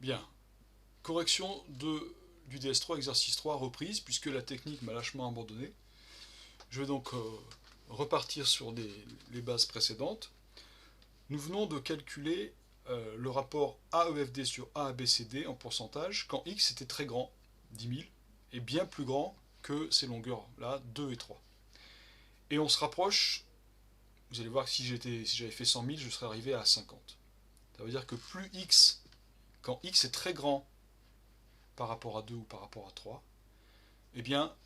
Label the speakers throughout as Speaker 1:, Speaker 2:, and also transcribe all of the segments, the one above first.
Speaker 1: Bien, correction du DS3, exercice 3, reprise, puisque la technique m'a lâchement abandonné. Je vais donc repartir sur les bases précédentes. Nous venons de calculer le rapport AEFD sur AABCD en pourcentage quand X était très grand, 10 000, et bien plus grand que ces longueurs-là, 2 et 3. Et on se rapproche, vous allez voir que si j'avais fait 100 000, je serais arrivé à 50. Ça veut dire que plus X, quand X est très grand par rapport à 2 ou par rapport à 3, eh bien,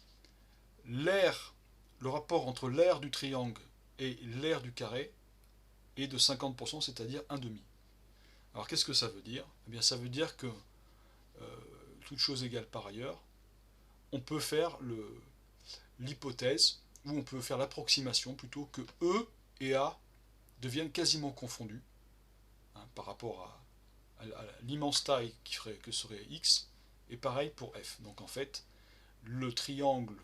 Speaker 1: le rapport entre l'aire du triangle et l'aire du carré est de 50%, c'est-à-dire 1 demi. Alors qu'est-ce que ça veut dire? Eh bien, ça veut dire que, toute chose égale par ailleurs, on peut faire l'hypothèse, ou on peut faire l'approximation plutôt, que E et A deviennent quasiment confondus, hein, par rapport à l'immense taille que serait X, et pareil pour F. Donc en fait, le triangle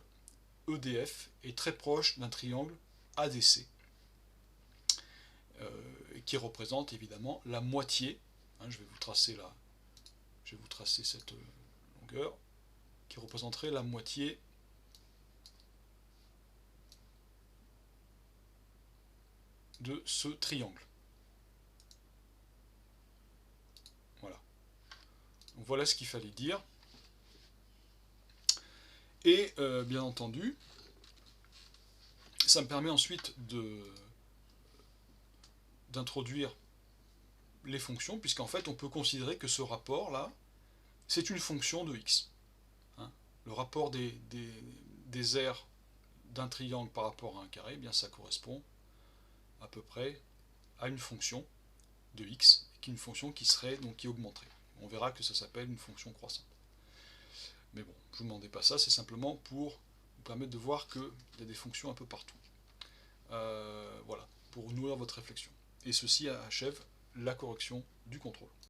Speaker 1: EDF est très proche d'un triangle ADC, qui représente évidemment la moitié, hein, je vais vous tracer cette longueur, qui représenterait la moitié de ce triangle. Voilà. Donc voilà ce qu'il fallait dire. Et bien entendu, ça me permet ensuite d'introduire les fonctions, puisqu'en fait on peut considérer que ce rapport-là, c'est une fonction de x. Hein, le rapport des aires d'un triangle par rapport à un carré, eh bien ça correspond à peu près à une fonction de x, qui est une fonction qui augmenterait. On verra que ça s'appelle une fonction croissante. Mais bon, je ne vous demandais pas ça, c'est simplement pour vous permettre de voir qu'il y a des fonctions un peu partout. Voilà, pour nourrir votre réflexion. Et ceci achève la correction du contrôle.